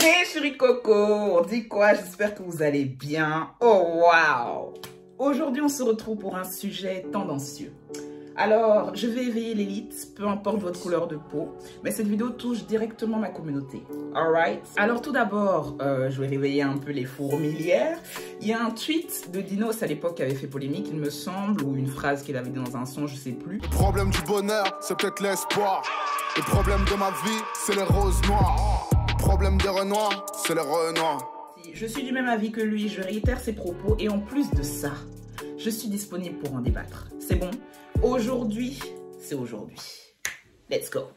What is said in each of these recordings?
Mes chéris coco, on dit quoi? J'espère que vous allez bien. Oh waouh! Aujourd'hui, on se retrouve pour un sujet tendancieux. Alors, je vais éveiller l'élite, peu importe votre couleur de peau, mais cette vidéo touche directement ma communauté. Alright? Alors tout d'abord, je vais réveiller un peu les fourmilières. Il y a un tweet de Dinos à l'époque qui avait fait polémique, il me semble, ou une phrase qu'il avait dit dans un son, je sais plus. Le problème du bonheur, c'est peut-être l'espoir. Le problème de ma vie, c'est les roses noires. Le problème des renois, c'est les renois. Je suis du même avis que lui, je réitère ses propos et en plus de ça, je suis disponible pour en débattre. C'est bon? Aujourd'hui, c'est aujourd'hui. Let's go.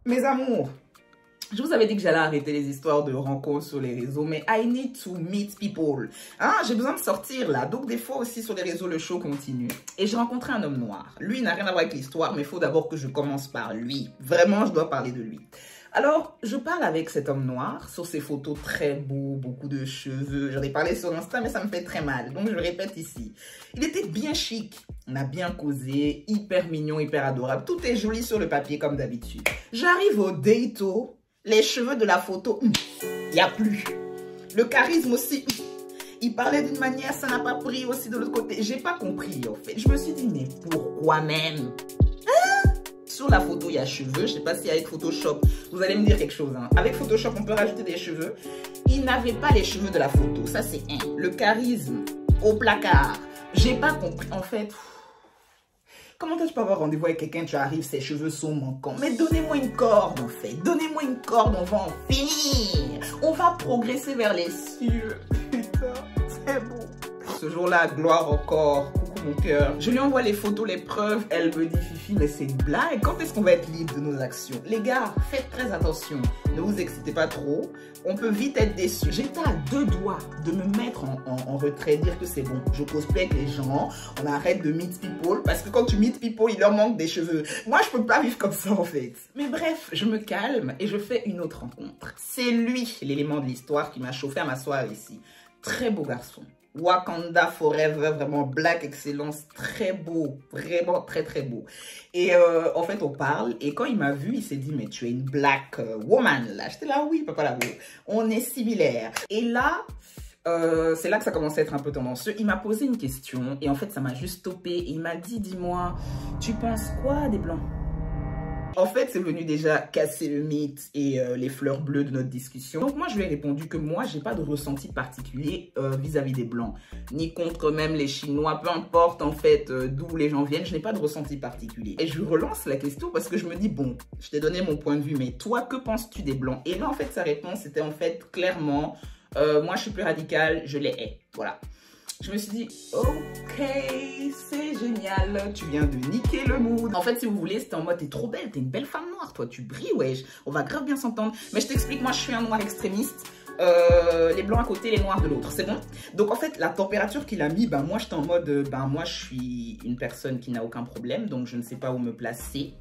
Mes amours, je vous avais dit que j'allais arrêter les histoires de rencontres sur les réseaux, mais I need to meet people. Hein, j'ai besoin de sortir là, donc des fois aussi sur les réseaux, le show continue. Et j'ai rencontré un homme noir. Lui, il n'a rien à voir avec l'histoire, mais il faut d'abord que je commence par lui. Vraiment, je dois parler de lui. Alors, je parle avec cet homme noir sur ses photos très beaux, beaucoup de cheveux. J'en ai parlé sur Insta, mais ça me fait très mal. Donc, je le répète ici. Il était bien chic. On a bien causé, hyper mignon, hyper adorable. Tout est joli sur le papier comme d'habitude. J'arrive au dato. Les cheveux de la photo, il n'y a plus. Le charisme aussi, il parlait d'une manière, ça n'a pas pris aussi de l'autre côté. J'ai pas compris en fait. Je me suis dit, mais pourquoi même? Sur la photo, il y a cheveux. Je sais pas si avec Photoshop, vous allez me dire quelque chose. Hein. Avec Photoshop, on peut rajouter des cheveux. Il n'avait pas les cheveux de la photo. Ça, c'est un. Le charisme au placard. J'ai pas compris. En fait, comment tu peux avoir rendez-vous avec quelqu'un, tu arrives, ses cheveux sont manquants. Mais donnez-moi une corde, en fait. Donnez-moi une corde, on va en finir. On va progresser vers les cieux. Putain, c'est beau. Ce jour-là, gloire encore. Mon cœur. Je lui envoie les photos, les preuves. Elle me dit, Fifi, mais c'est une blague. Quand est-ce qu'on va être libre de nos actions? Les gars, faites très attention. Ne vous excitez pas trop. On peut vite être déçus. J'étais à deux doigts de me mettre en retrait, dire que c'est bon. Je cause plus avec les gens. On arrête de meet people. Parce que quand tu meet people, il leur manque des cheveux. Moi, je peux pas vivre comme ça, en fait. Mais bref, je me calme et je fais une autre rencontre. C'est lui, l'élément de l'histoire, qui m'a chauffé à m'asseoir ici. Très beau garçon. Wakanda Forever, vraiment Black Excellence, très beau, vraiment très très beau. Et en fait on parle et quand il m'a vu, il s'est dit mais tu es une Black woman là. J'étais là oui papa là-haut, on est similaires. Et là, c'est là que ça commence à être un peu tendancieux. Il m'a posé une question et en fait ça m'a juste stoppé. Il m'a dit dis-moi, tu penses quoi des blancs? En fait, c'est venu déjà casser le mythe et les fleurs bleues de notre discussion. Donc moi, je lui ai répondu que moi, j'ai pas de ressenti particulier vis-à-vis des Blancs, ni contre même les Chinois, peu importe en fait d'où les gens viennent, je n'ai pas de ressenti particulier. Et je lui relance la question parce que je me dis, bon, je t'ai donné mon point de vue, mais toi, que penses-tu des Blancs? Et là, en fait, sa réponse était en fait clairement, moi, je suis plus radicale, je les hais. Voilà. Je me suis dit, ok, c'est génial, tu viens de niquer le mood. En fait, si vous voulez, c'était en mode, t'es trop belle, t'es une belle femme noire, toi, tu brilles, wesh. On va grave bien s'entendre. Mais je t'explique, moi, je suis un noir extrémiste. Les blancs à côté, les noirs de l'autre, c'est bon? Donc en fait, la température qu'il a mis, ben moi j'étais en mode, ben moi je suis une personne qui n'a aucun problème, donc je ne sais pas où me placer.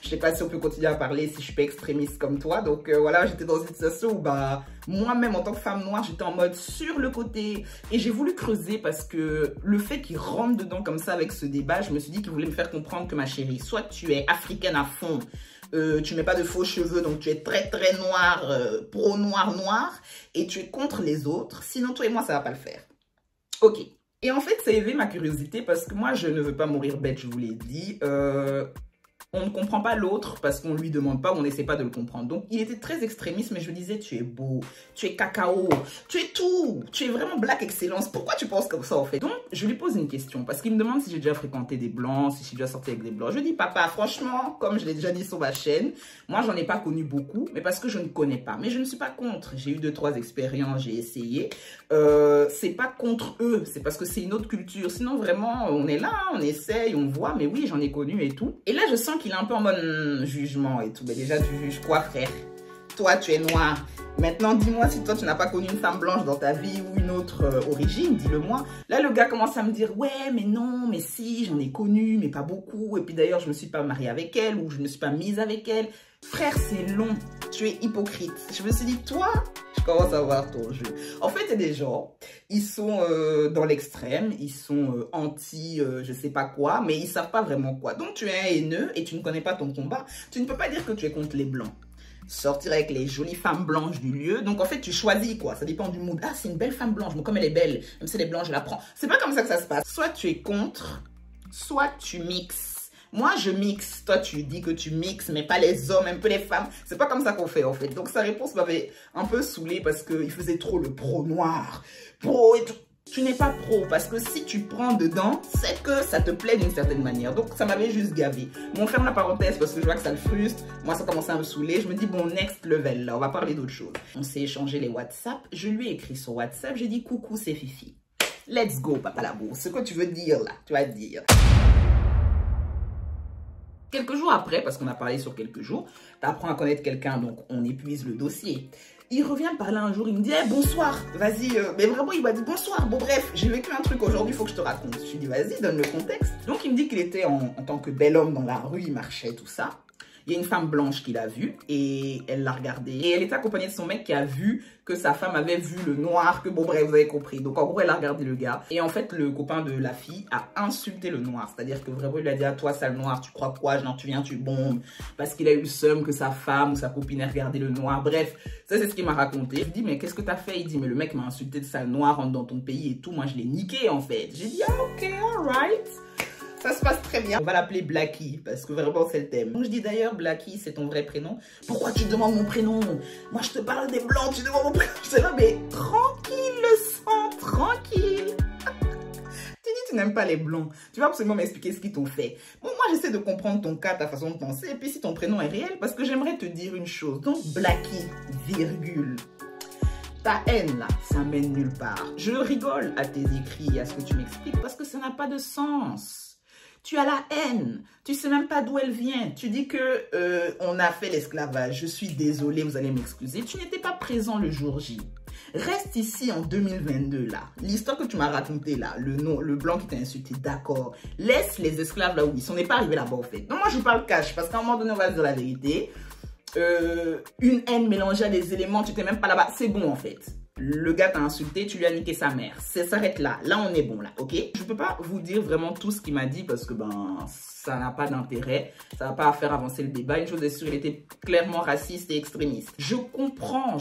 Je sais pas si on peut continuer à parler si je suis pas extrémiste comme toi, donc voilà, j'étais dans une situation où bah moi-même en tant que femme noire, j'étais en mode sur le côté et j'ai voulu creuser parce que le fait qu'il rentre dedans comme ça avec ce débat, je me suis dit qu'il voulait me faire comprendre que ma chérie, soit tu es africaine à fond, tu mets pas de faux cheveux, donc tu es très très noir, pro-noir, et tu es contre les autres. Sinon, toi et moi, ça va pas le faire. Ok. Et en fait, ça a éveillé ma curiosité parce que moi, je ne veux pas mourir bête, je vous l'ai dit. On ne comprend pas l'autre parce qu'on ne lui demande pas, on n'essaie pas de le comprendre. Donc, il était très extrémiste, mais je disais, tu es beau, tu es cacao, tu es tout, tu es vraiment Black Excellence. Pourquoi tu penses comme ça, en fait? Donc, je lui pose une question parce qu'il me demande si j'ai déjà fréquenté des Blancs, si j'ai déjà sorti avec des Blancs. Je dis, papa, franchement, comme je l'ai déjà dit sur ma chaîne, moi, j'en ai pas connu beaucoup, mais parce que je ne connais pas. Mais je ne suis pas contre. J'ai eu 2-3 expériences, j'ai essayé. C'est pas contre eux, c'est parce que c'est une autre culture. Sinon, vraiment, on est là, on essaye, on voit, mais oui, j'en ai connu et tout. Et là, je sens qu'il est un peu en mode jugement et tout. Mais déjà, tu juges quoi, frère? Toi, tu es noir. Maintenant, dis-moi si toi, tu n'as pas connu une femme blanche dans ta vie ou une autre origine, dis-le-moi. Là, le gars commence à me dire, ouais, mais non, mais si, j'en ai connu, mais pas beaucoup. Et puis d'ailleurs, je me suis pas mariée avec elle ou je me suis pas mise avec elle. Frère, c'est long. Tu es hypocrite. Je me suis dit, toi, je commence à voir ton jeu. En fait, il y a des gens, ils sont dans l'extrême, ils sont anti je sais pas quoi, mais ils savent pas vraiment quoi. Donc, tu es un haineux et tu ne connais pas ton combat. Tu ne peux pas dire que tu es contre les blancs. sortir avec les jolies femmes blanches du lieu. Donc en fait, tu choisis quoi, ça dépend du mood. Ah, c'est une belle femme blanche, mais comme elle est belle, même si elle est blanche, je la prends. C'est pas comme ça que ça se passe. Soit tu es contre, soit tu mixes. Moi, je mixe. Toi, tu dis que tu mixes, mais pas les hommes, un peu les femmes. C'est pas comme ça qu'on fait, en fait. Donc, sa réponse m'avait un peu saoulée parce qu'il faisait trop le pro noir. Pro et tout. Tu n'es pas pro parce que si tu prends dedans, c'est que ça te plaît d'une certaine manière. Donc, ça m'avait juste gavé. Bon, on ferme la parenthèse parce que je vois que ça le frustre. Moi, ça commençait à me saouler. Je me dis, bon, next level, là, on va parler d'autre chose. On s'est échangé les WhatsApp. Je lui ai écrit sur WhatsApp. J'ai dit, coucou, c'est Fifi. Let's go, papa la bourse. Ce que tu veux dire, là, tu vas dire. Quelques jours après, parce qu'on a parlé sur quelques jours, tu apprends à connaître quelqu'un, donc on épuise le dossier. Il revient me parler un jour, il me dit hey, bonsoir, vas-y, mais vraiment il m'a dit bonsoir, bon bref, j'ai vécu un truc aujourd'hui, il faut que je te raconte. Je lui dis vas-y, donne le contexte. Donc il me dit qu'il était en tant que bel homme dans la rue, il marchait, tout ça. Il y a une femme blanche qui l'a vu et elle l'a regardé. Et elle était accompagnée de son mec qui a vu que sa femme avait vu le noir, que bon bref, vous avez compris. Donc en gros, elle a regardé le gars. Et en fait, le copain de la fille a insulté le noir. C'est-à-dire que vraiment, il lui a dit à toi, sale noir, tu crois quoi? Genre, tu viens, tu bombes. Parce qu'il a eu le seum que sa femme ou sa copine ait regardé le noir. Bref, ça c'est ce qu'il m'a raconté. Je lui dis, mais qu'est-ce que t'as fait? Il dit, mais le mec m'a insulté de sale noir, rentre dans ton pays et tout. Moi, je l'ai niqué en fait. J'ai dit, ah ok, alright. Ça se passe très bien. On va l'appeler Blackie parce que vraiment c'est le thème. Donc je dis d'ailleurs Blackie c'est ton vrai prénom. Pourquoi tu demandes mon prénom? Moi je te parle des blancs, tu demandes mon prénom. Je sais pas mais tranquille le sang, tranquille. Tu dis tu n'aimes pas les blancs. Tu vas absolument m'expliquer ce qu'ils t'ont fait. Bon moi j'essaie de comprendre ton cas, ta façon de penser et puis si ton prénom est réel parce que j'aimerais te dire une chose. Donc Blackie, virgule. Ta haine là, ça mène nulle part. Je rigole à tes écrits et à ce que tu m'expliques parce que ça n'a pas de sens. Tu as la haine, tu sais même pas d'où elle vient. Tu dis que on a fait l'esclavage. Je suis désolée, vous allez m'excuser. Tu n'étais pas présent le jour J. Reste ici en 2022 là. L'histoire que tu m'as racontée là, le blanc qui t'a insulté, d'accord. Laisse les esclaves là où ils sont. On n'est pas arrivé là-bas en fait. Non, moi je parle cash parce qu'à un moment donné on va se dire la vérité. Une haine mélangée à des éléments, tu n'étais même pas là-bas. C'est bon en fait. Le gars t'a insulté, tu lui as niqué sa mère. Ça s'arrête là. Là, on est bon, là, ok? Je peux pas vous dire vraiment tout ce qu'il m'a dit parce que, ben, ça n'a pas d'intérêt. Ça va pas faire avancer le débat. Une chose est sûre, il était clairement raciste et extrémiste. Je comprends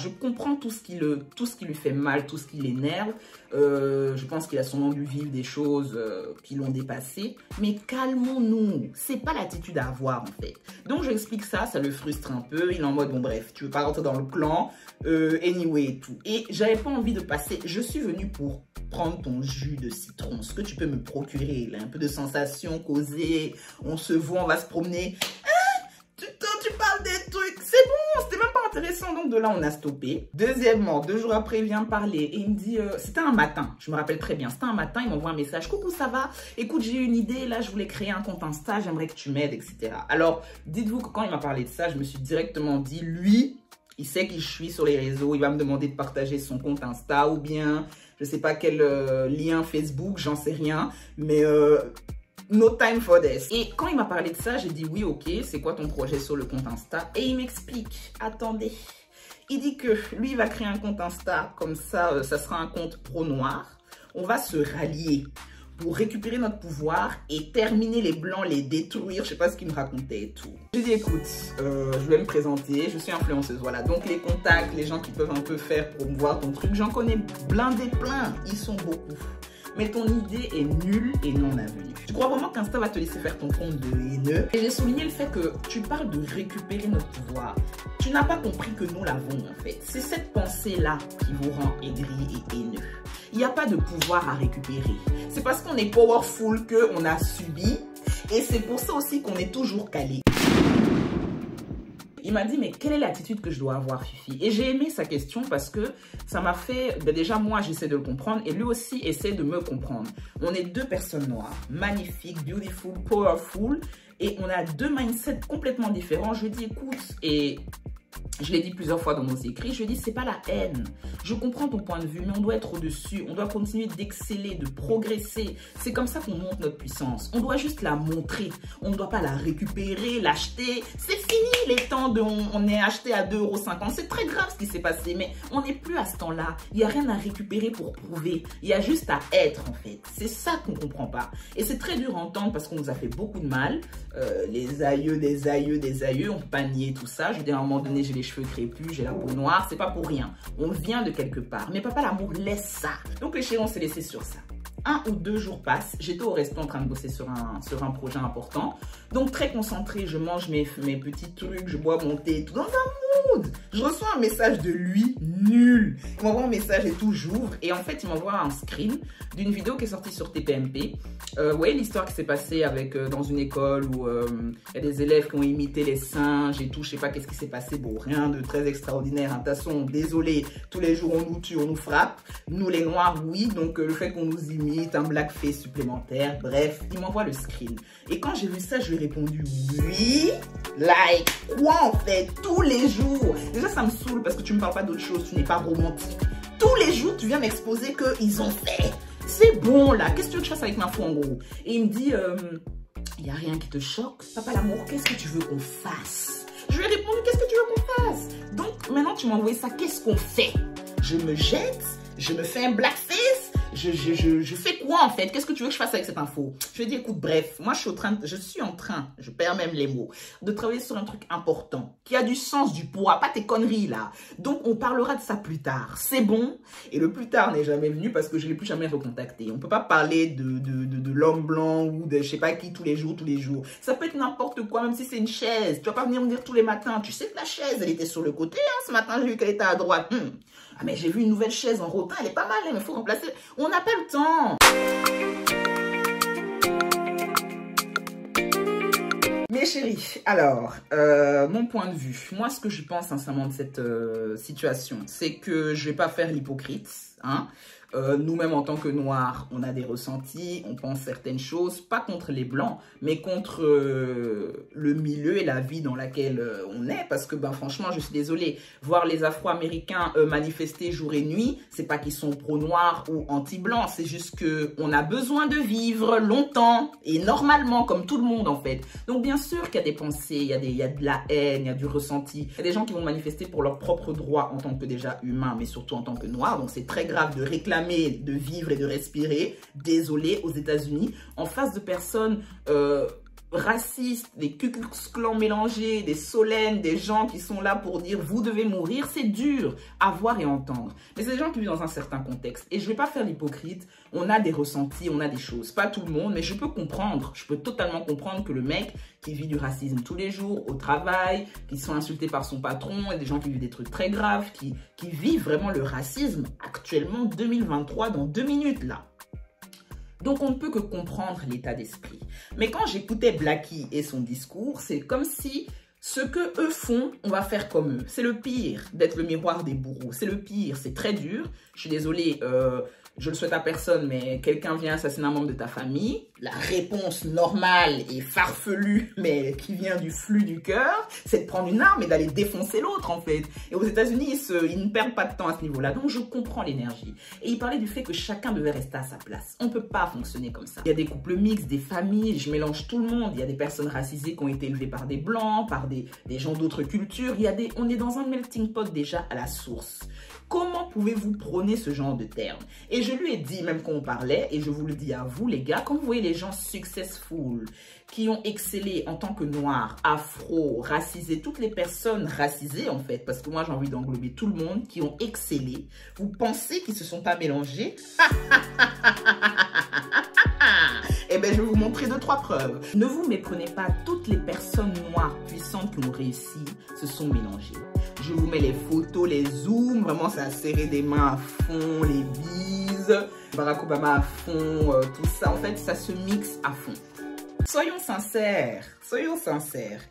tout ce qui lui fait mal, tout ce qui l'énerve. Je pense qu'il a sûrement dû vivre des choses qui l'ont dépassé. Mais calmons-nous. C'est pas l'attitude à avoir, en fait. Donc, je explique ça, ça le frustre un peu. Il est en mode, bon, bref, tu veux pas rentrer dans le clan. Anyway et tout. Et j'avais pas envie de passer. Je suis venue pour prendre ton jus de citron. Ce que tu peux me procurer, là, un peu de sensation, causer. On se voit, on va se promener. Hein? Tu parles des trucs. C'est bon, c'était même pas intéressant. Donc de là, on a stoppé. Deuxièmement, 2 jours après, il vient me parler et il me dit, c'était un matin. Je me rappelle très bien. C'était un matin, il m'envoie un message. Coucou, ça va? Écoute, j'ai une idée. Là, je voulais créer un compte Insta. J'aimerais que tu m'aides, etc. Alors, dites-vous que quand il m'a parlé de ça, je me suis directement dit, lui, il sait qui je suis sur les réseaux, il va me demander de partager son compte Insta ou bien, je sais pas quel lien Facebook, j'en sais rien, mais no time for this. Et quand il m'a parlé de ça, j'ai dit oui, ok, c'est quoi ton projet sur le compte Insta? Et il m'explique, attendez, il dit que lui, il va créer un compte Insta, comme ça, ça sera un compte pro-noir, on va se rallier pour récupérer notre pouvoir et terminer les blancs, les détruire. Je sais pas ce qu'il me racontait et tout. J'ai dit écoute, je vais me présenter, je suis influenceuse, voilà. Donc les contacts, les gens qui peuvent un peu faire promouvoir ton truc, j'en connais blindé plein, ils sont beaucoup. Mais ton idée est nulle et non avenue. Tu crois vraiment qu'Insta va te laisser faire ton compte de haineux? Et j'ai souligné le fait que tu parles de récupérer notre pouvoir. Tu n'as pas compris que nous l'avons en fait. C'est cette pensée-là qui vous rend aigri et haineux. Il n'y a pas de pouvoir à récupérer. C'est parce qu'on est powerful qu'on a subi. Et c'est pour ça aussi qu'on est toujours calé. Il m'a dit, mais quelle est l'attitude que je dois avoir, Fifi? Et j'ai aimé sa question parce que ça m'a fait... Ben déjà, moi, j'essaie de le comprendre et lui aussi essaie de me comprendre. On est 2 personnes noires, magnifiques, beautiful, powerful. Et on a 2 mindsets complètement différents. Je lui dis, écoute, et... je l'ai dit plusieurs fois dans nos écrits, je dis c'est pas la haine. Je comprends ton point de vue, mais on doit être au-dessus. On doit continuer d'exceller, de progresser. C'est comme ça qu'on monte notre puissance. On doit juste la montrer. On ne doit pas la récupérer, l'acheter. C'est fini les temps de on est acheté à 2,50 €. C'est très grave ce qui s'est passé, mais on n'est plus à ce temps-là. Il n'y a rien à récupérer pour prouver. Il y a juste à être en fait. C'est ça qu'on ne comprend pas. Et c'est très dur à entendre parce qu'on nous a fait beaucoup de mal. Les aïeux, des aïeux ont panié tout ça. Je veux dire, à un moment donné, j'ai les cheveux crépus, j'ai la peau noire, c'est pas pour rien. On vient de quelque part. Mais papa l'amour laisse ça. Donc les chéris, on s'est laissé sur ça. 1 ou 2 jours passent, j'étais au resto en train de bosser sur un projet important. Donc très concentrée, je mange mes petits trucs, je bois mon thé, tout dans un mood. Je reçois un message de lui, nul. Il m'envoie un message et tout, j'ouvre. Et en fait, il m'envoie un screen d'une vidéo qui est sortie sur TPMP. Vous voyez l'histoire qui s'est passée dans une école où il y a des élèves qui ont imité les singes et tout. Je sais pas qu'est-ce qui s'est passé. Bon, rien de très extraordinaire. Un tasson, désolé, tous les jours on nous tue, on nous frappe. Nous les noirs, oui. Donc le fait qu'on nous imite, un blackface supplémentaire. Bref, il m'envoie le screen. Et quand j'ai vu ça, je lui ai répondu oui. Like quoi en fait? Tous les jours. Déjà ça me saoule parce que tu me parles pas d'autre chose. Tu n'es pas romantique. Tous les jours, tu viens m'exposer qu'ils ont fait. C'est bon là, qu'est-ce que tu veux que je fasse avec ma foi en gros? Et il me dit, il n'y a rien qui te choque. Papa l'amour, qu'est-ce que tu veux qu'on fasse? Je lui ai répondu, qu'est-ce que tu veux qu'on fasse? Donc maintenant tu m'as envoyé ça, qu'est-ce qu'on fait? Je me jette, je me fais un blackface, je fais quoi en fait? Qu'est-ce que tu veux que je fasse avec cette info? Je lui ai dit, écoute, bref, moi je suis en train, je perds même les mots, de travailler sur un truc important, qui a du sens, du poids, pas tes conneries là. Donc on parlera de ça plus tard, c'est bon? Et le plus tard n'est jamais venu parce que je ne l'ai plus jamais recontacté. On peut pas parler de l'homme blanc ou de je sais pas qui tous les jours. Ça peut être n'importe quoi, même si c'est une chaise. Tu vas pas venir me dire tous les matins, tu sais que la chaise, elle était sur le côté, hein, ce matin j'ai vu qu'elle était à droite. Ah mais j'ai vu une nouvelle chaise en rotin, elle est pas mal, mais il faut remplacer. On n'a pas le temps. Mes chéris, alors, mon point de vue, moi ce que je pense sincèrement de cette situation, c'est que je vais pas faire l'hypocrite, hein. Nous-mêmes en tant que noirs, on a des ressentis, on pense certaines choses, pas contre les blancs, mais contre le milieu et la vie dans laquelle on est, parce que ben franchement, je suis désolée, voir les Afro-Américains manifester jour et nuit, c'est pas qu'ils sont pro-noirs ou anti-blancs, c'est juste que on a besoin de vivre longtemps et normalement, comme tout le monde en fait. Donc bien sûr qu'il y a des pensées, il y a de la haine, il y a du ressenti, il y a des gens qui vont manifester pour leurs propres droits en tant que déjà humains, mais surtout en tant que noirs, donc c'est très grave de réclamer de vivre et de respirer, désolé, aux États-Unis, en face de personnes racistes, des Ku Klux Klan mélangés, des Solènes, des gens qui sont là pour dire vous devez mourir, c'est dur à voir et entendre. Mais c'est des gens qui vivent dans un certain contexte. Et je ne vais pas faire l'hypocrite, on a des ressentis, on a des choses. Pas tout le monde, mais je peux comprendre, je peux totalement comprendre que le mec qui vit du racisme tous les jours, au travail, qui sont insultés par son patron, et des gens qui vivent des trucs très graves, qui vivent vraiment le racisme actuellement, 2023, dans 2 minutes là. Donc, on ne peut que comprendre l'état d'esprit. Mais quand j'écoutais Blackie et son discours, c'est comme si ce que eux font, on va faire comme eux. C'est le pire d'être le miroir des bourreaux. C'est le pire, c'est très dur. Je suis désolée, je le souhaite à personne, mais quelqu'un vient assassiner un membre de ta famille. La réponse normale et farfelue, mais qui vient du flux du cœur, c'est de prendre une arme et d'aller défoncer l'autre, en fait. Et aux États-Unis, ils ne perdent pas de temps à ce niveau-là. Donc, je comprends l'énergie. Et il parlait du fait que chacun devait rester à sa place. On ne peut pas fonctionner comme ça. Il y a des couples mixtes, des familles, je mélange tout le monde. Il y a des personnes racisées qui ont été élevées par des blancs, par des gens d'autres cultures. On est dans un melting pot déjà à la source. Comment pouvez-vous prôner ce genre de termes? Et je lui ai dit, même quand on parlait, et je vous le dis à vous les gars, quand vous voyez les gens successful, qui ont excellé en tant que noirs, afro, racisés, toutes les personnes racisées en fait, parce que moi j'ai envie d'englober tout le monde, qui ont excellé, vous pensez qu'ils ne se sont pas mélangés? Eh bien, je vais vous montrer 2-3 preuves. Ne vous méprenez pas, toutes les personnes noires puissantes qui ont réussi se sont mélangées. Je vous mets les photos, les zooms, vraiment ça a serré des mains à fond, les bises, Barack Obama à fond, tout ça, en fait, ça se mixe à fond. Soyons sincères,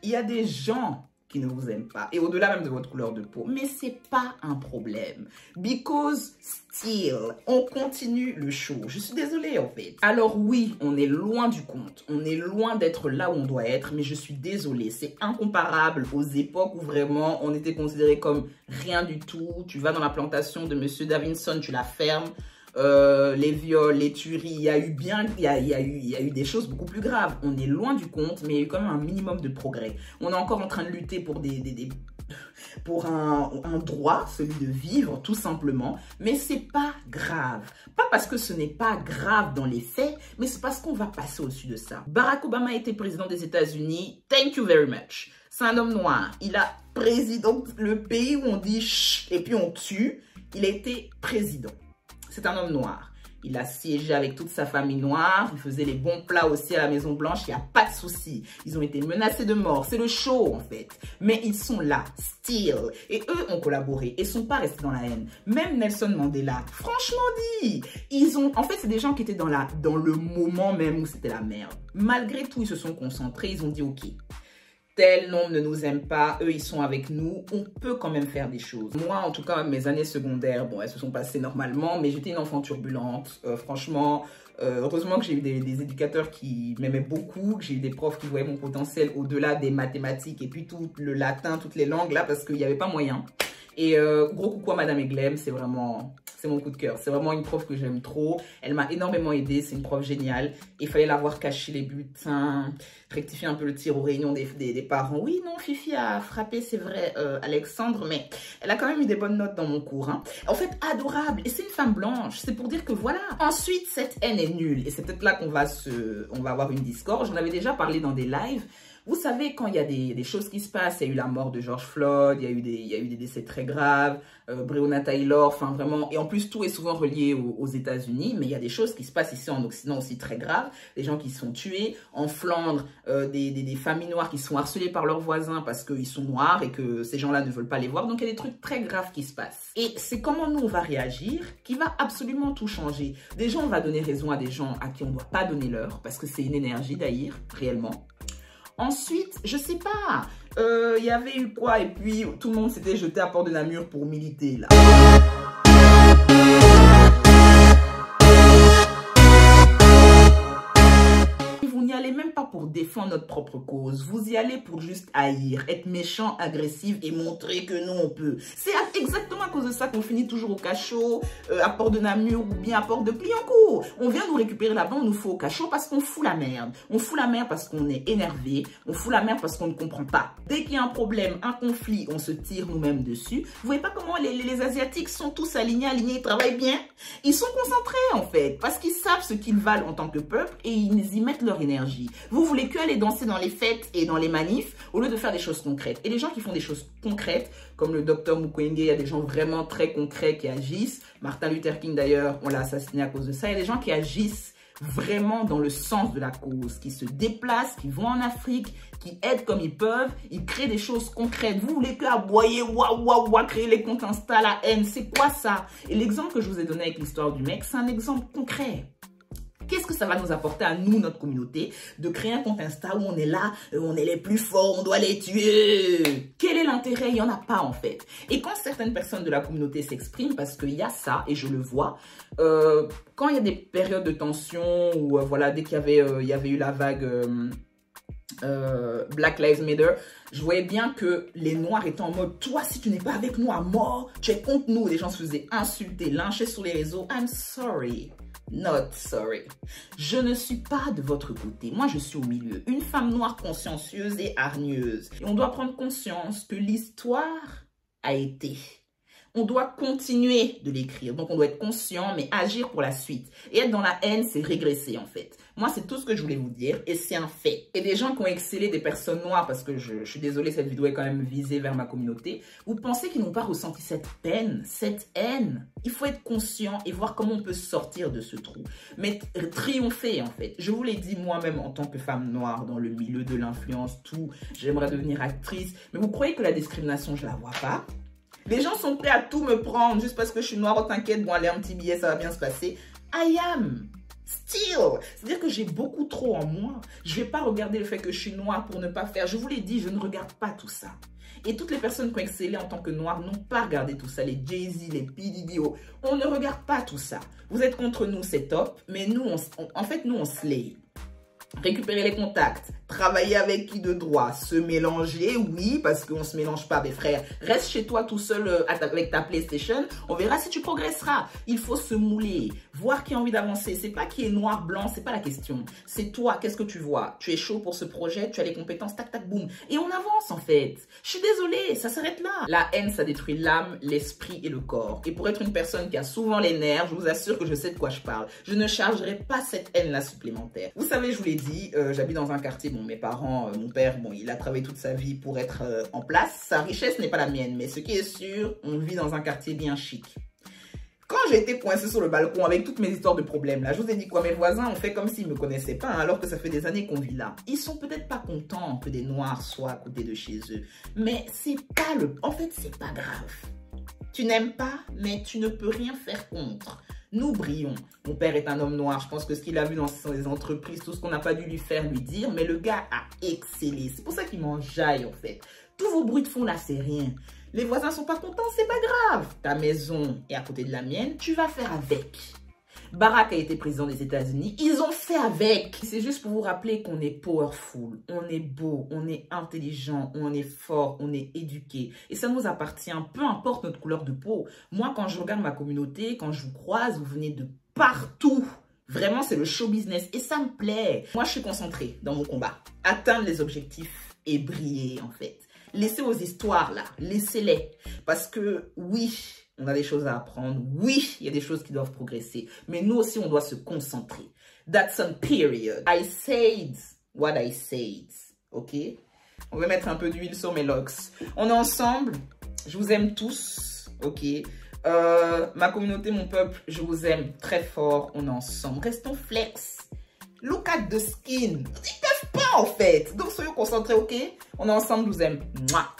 il y a des gens qui ne vous aiment pas, et au-delà même de votre couleur de peau, mais c'est pas un problème, because still, on continue le show, je suis désolée en fait. Alors oui, on est loin du compte, on est loin d'être là où on doit être, mais je suis désolée, c'est incomparable aux époques où vraiment on était considéré comme rien du tout. Tu vas dans la plantation de Monsieur Davidson, tu la fermes. Les viols, les tueries, il y a eu des choses beaucoup plus graves. On est loin du compte, mais il y a eu quand même un minimum de progrès. On est encore en train de lutter pour des pour un droit, celui de vivre, tout simplement. Mais c'est pas grave. Pas parce que ce n'est pas grave dans les faits, mais c'est parce qu'on va passer au-dessus de ça. Barack Obama a été président des États-Unis. Thank you very much. C'est un homme noir. Il a président le pays où on dit chut et puis on tue. Il a été président. C'est un homme noir. Il a siégé avec toute sa famille noire. Il faisait les bons plats aussi à la Maison Blanche. Il n'y a pas de souci. Ils ont été menacés de mort. C'est le show, en fait. Mais ils sont là, still. Et eux ont collaboré et sont pas restés dans la haine. Même Nelson Mandela, franchement dit, en fait, c'est des gens qui étaient dans le moment même où c'était la merde. Malgré tout, ils se sont concentrés. Ils ont dit, OK, tel nombre ne nous aime pas, eux ils sont avec nous, on peut quand même faire des choses. Moi en tout cas, mes années secondaires, bon elles se sont passées normalement, mais j'étais une enfant turbulente, franchement, heureusement que j'ai eu des éducateurs qui m'aimaient beaucoup, que j'ai eu des profs qui voyaient mon potentiel au-delà des mathématiques et puis tout le latin, toutes les langues là, parce qu'il n'y avait pas moyen. Et gros coucou à Madame Eglem, c'est mon coup de cœur. C'est vraiment une prof que j'aime trop. Elle m'a énormément aidée. C'est une prof géniale. Il fallait la voir cacher les bulletins, rectifier un peu le tir aux réunions des parents. Oui, non, Fifi a frappé, c'est vrai, Alexandre, mais elle a quand même eu des bonnes notes dans mon cours. Hein. En fait, adorable. Et c'est une femme blanche. C'est pour dire que voilà. Ensuite, cette haine est nulle. Et c'est peut-être là qu'on va avoir une discorde. J'en avais déjà parlé dans des lives. Vous savez, quand il y a des choses qui se passent, il y a eu la mort de George Floyd, il y a eu des décès très graves, Breonna Taylor, enfin vraiment, et en plus tout est souvent relié aux États-Unis, mais il y a des choses qui se passent ici en Occident aussi très graves, des gens qui sont tués, en Flandre, des familles noires qui sont harcelées par leurs voisins parce qu'ils sont noirs et que ces gens-là ne veulent pas les voir, donc il y a des trucs très graves qui se passent. Et c'est comment nous on va réagir qui va absolument tout changer. Déjà on va donner raison à des gens à qui on ne doit pas donner l'heure, parce que c'est une énergie d'haïr, réellement. Ensuite, je sais pas, il y avait eu quoi et puis tout le monde s'était jeté à Port de Namur pour militer là. Vous n'y allez même pas pour défendre notre propre cause, vous y allez pour juste haïr, être méchant, agressif et montrer que nous on peut. C'est exactement à cause de ça qu'on finit toujours au cachot, à Port de Namur ou bien à Port de Clignancourt. On vient nous récupérer là-bas, on nous fout au cachot parce qu'on fout la merde. On fout la merde parce qu'on est énervé, on fout la merde parce qu'on ne comprend pas. Dès qu'il y a un problème, un conflit, on se tire nous-mêmes dessus. Vous voyez pas comment les Asiatiques sont tous alignés, ils travaillent bien? Ils sont concentrés en fait, parce qu'ils savent ce qu'ils valent en tant que peuple et ils y mettent leur énergie. Vous voulez que aller danser dans les fêtes et dans les manifs au lieu de faire des choses concrètes. Et les gens qui font des choses concrètes, comme le docteur Mukwege, il y a des gens vraiment très concrets qui agissent. Martin Luther King d'ailleurs, on l'a assassiné à cause de ça. Il y a des gens qui agissent vraiment dans le sens de la cause, qui se déplacent, qui vont en Afrique, qui aident comme ils peuvent, ils créent des choses concrètes. Vous voulez que aboyer, créer les comptes Insta, la haine, c'est quoi ça? Et l'exemple que je vous ai donné avec l'histoire du mec, c'est un exemple concret. Qu'est-ce que ça va nous apporter à nous, notre communauté, de créer un compte Insta où on est là, on est les plus forts, on doit les tuer? Quel est l'intérêt? Il n'y en a pas en fait. Et quand certaines personnes de la communauté s'expriment, parce qu'il y a ça, et je le vois, quand il y a des périodes de tension, ou voilà, dès qu'il y avait eu la vague Black Lives Matter, je voyais bien que les Noirs étaient en mode, toi, si tu n'es pas avec nous à mort, tu es contre nous. Les gens se faisaient insulter, lyncher sur les réseaux. I'm sorry. Not sorry. Je ne suis pas de votre côté. Moi, je suis au milieu. Une femme noire consciencieuse et hargneuse. Et on doit prendre conscience que l'histoire a été. On doit continuer de l'écrire. Donc, on doit être conscient, mais agir pour la suite. Et être dans la haine, c'est régresser, en fait. Moi, c'est tout ce que je voulais vous dire. Et c'est un fait. Et des gens qui ont excellé, des personnes noires, parce que je suis désolée, cette vidéo est quand même visée vers ma communauté. Vous pensez qu'ils n'ont pas ressenti cette peine, cette haine? Il faut être conscient et voir comment on peut sortir de ce trou. Mais triompher, en fait. Je vous l'ai dit moi-même en tant que femme noire, dans le milieu de l'influence, tout. J'aimerais devenir actrice. Mais vous croyez que la discrimination, je la vois pas? Les gens sont prêts à tout me prendre juste parce que je suis noire. Oh, t'inquiète, bon, allez, un petit billet, ça va bien se passer. I am still. C'est-à-dire que j'ai beaucoup trop en moi. Je vais pas regarder le fait que je suis noire pour ne pas faire. Je vous l'ai dit, je ne regarde pas tout ça. Et toutes les personnes qui ont excellé en tant que noires n'ont pas regardé tout ça. Les Jay-Z, les P. Diddy, on ne regarde pas tout ça. Vous êtes contre nous, c'est top. Mais nous, en fait, nous, on slay. Récupérer les contacts, Travailler avec qui de droit? Se mélanger, oui, parce qu'on se mélange pas, mes frères. Reste chez toi tout seul avec ta PlayStation. On verra si tu progresseras. Il faut se mouler, voir qui a envie d'avancer. C'est pas qui est noir, blanc, c'est pas la question. C'est toi, qu'est-ce que tu vois? Tu es chaud pour ce projet, tu as les compétences, tac, tac, boum. Et on avance, en fait. Je suis désolée, ça s'arrête là. La haine, ça détruit l'âme, l'esprit et le corps. Et pour être une personne qui a souvent les nerfs, je vous assure que je sais de quoi je parle. Je ne chargerai pas cette haine-là supplémentaire. Vous savez, je vous l'ai dit, j'habite dans un quartier, bon, mes parents, mon père, bon, il a travaillé toute sa vie pour être en place. Sa richesse n'est pas la mienne, mais ce qui est sûr, on vit dans un quartier bien chic. Quand j'ai été coincée sur le balcon avec toutes mes histoires de problèmes, là, je vous ai dit quoi, mes voisins ont fait comme s'ils ne me connaissaient pas, hein, alors que ça fait des années qu'on vit là. Ils sont peut-être pas contents que des noirs soient à côté de chez eux, mais c'est pas en fait, c'est pas grave. Tu n'aimes pas, mais tu ne peux rien faire contre. Nous brillons. Mon père est un homme noir. Je pense que ce qu'il a vu dans ses entreprises, tout ce qu'on n'a pas dû lui faire lui dire, mais le gars a excellé. C'est pour ça qu'il m'enjaille en fait. Tous vos bruits de fond là, c'est rien. Les voisins sont pas contents, c'est pas grave. Ta maison est à côté de la mienne, tu vas faire avec. Barack a été président des États-Unis, ils ont fait avec. C'est juste pour vous rappeler qu'on est powerful, on est beau, on est intelligent, on est fort, on est éduqué. Et ça nous appartient, peu importe notre couleur de peau. Moi, quand je regarde ma communauté, quand je vous croise, vous venez de partout. Vraiment, c'est le show business et ça me plaît. Moi, je suis concentrée dans mon combat. Atteindre les objectifs et briller, en fait. Laissez vos histoires là, laissez-les. Parce que oui, on a des choses à apprendre. Oui, il y a des choses qui doivent progresser. Mais nous aussi, on doit se concentrer. That's on period. I said what I said. OK? On va mettre un peu d'huile sur mes locks. On est ensemble. Je vous aime tous. OK? Ma communauté, mon peuple, je vous aime très fort. On est ensemble. Restons flex. Look at the skin. Ils peuvent pas, en fait. Donc, soyons concentrés, OK? On est ensemble. Je vous aime. Mouah.